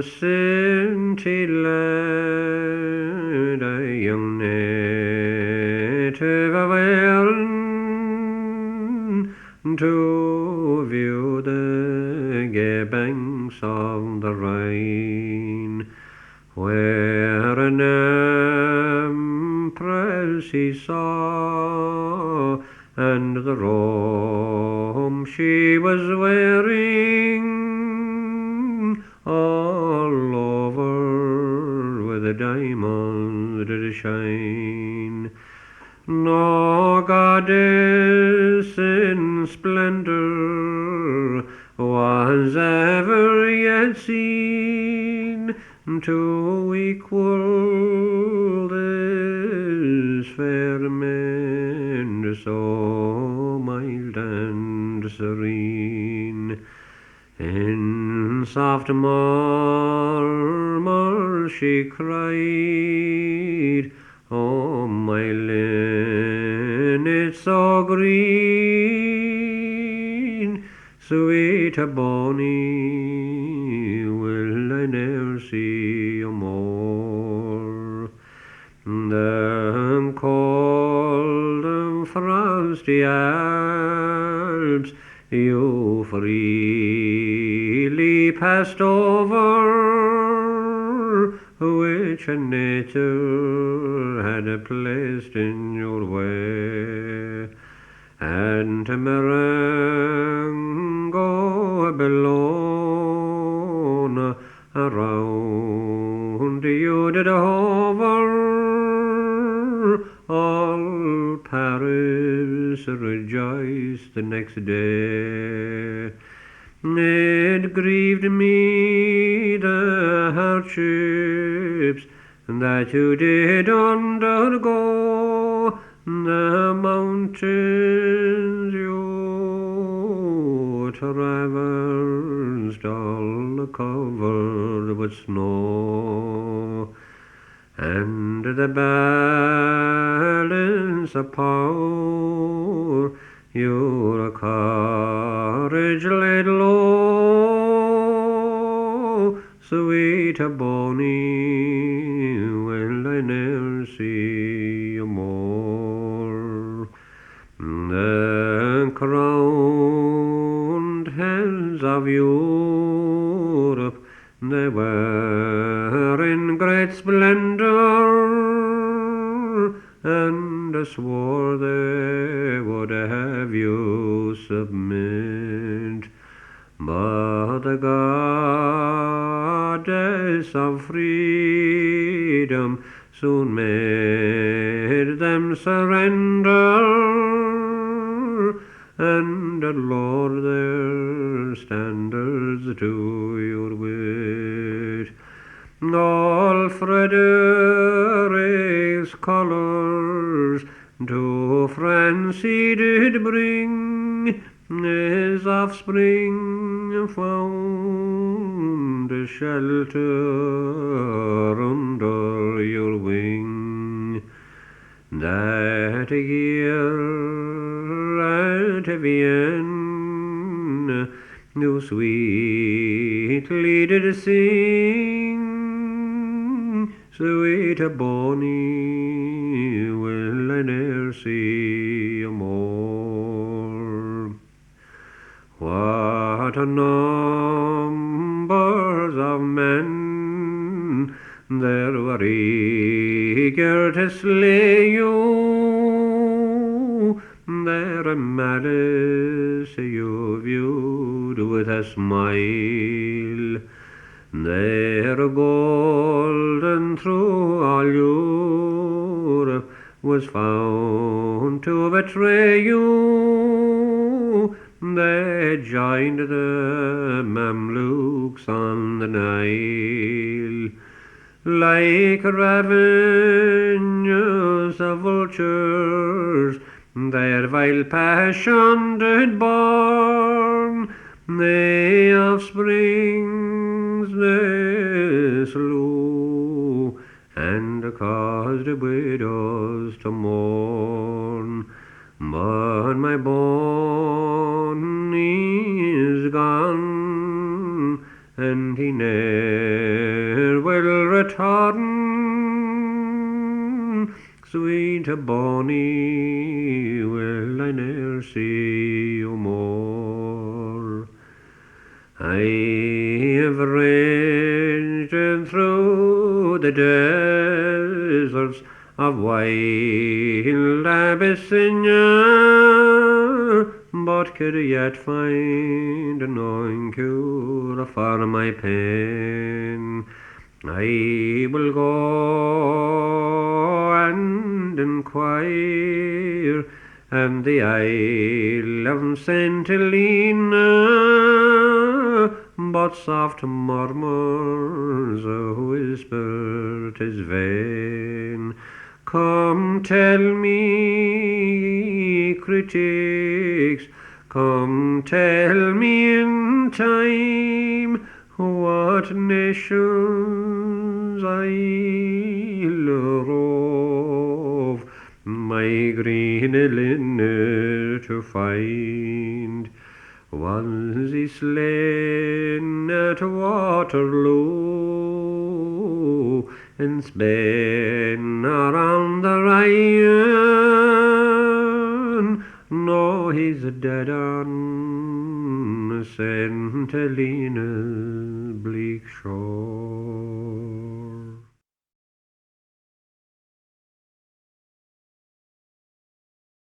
scintillated a young native of Erin to view the gay banks of the Rhine, where an empress he saw, and the robe she was wearing all over with a diamond did shine. No goddess in splendor was ever yet seen to equal this fair maid, so mild and serene. In soft murmur she cried, "Oh, my linnet so green, sweet a bonny, will I ne'er see you more." The cold and frosty Alps you freely passed over, which a nature had placed in your way, and to Marengo Bellona around you did hover. All Paris rejoiced the next day. It grieved me the hardships that you did undergo, the mountains you traversed all covered with snow, and the balance of power your courage laid low. Sweet bonny, will I ne'er see you more. The crowned heads of Europe, they were in great splendor, and swore they would have you submit. But the goddess of freedom soon made them surrender, and lowered their standards to your wit. All Frederick's colours to France he did bring, his offspring found a shelter under your wing. That year at Vienne you sweetly did sing, sweet bonny, will I ne'er see you more. What a numbers of men there were eager to slay you, their malice you viewed with a smile, their golden through all Europe was found to betray you. They joined the Mamluks on the Nile, like ravenous vultures, their vile passion did burn, the offsprings they slew, and caused widows to mourn. But my bonny is gone, and he ne'er will return. Sweet bonny will I ne'er see you more. I have ranged through the deserts of wild Abyssinia, but could yet find no cure for my pain. I will go and inquire at the Isle of St. Helena, but soft murmurs whisper 'tis vain. Come tell me, critics, come tell me in time what nations I'll rove my green linen to find. Was he slain at Waterloo, in Spain or on the Rhine? No, he's dead on St. Helena's bleak shore.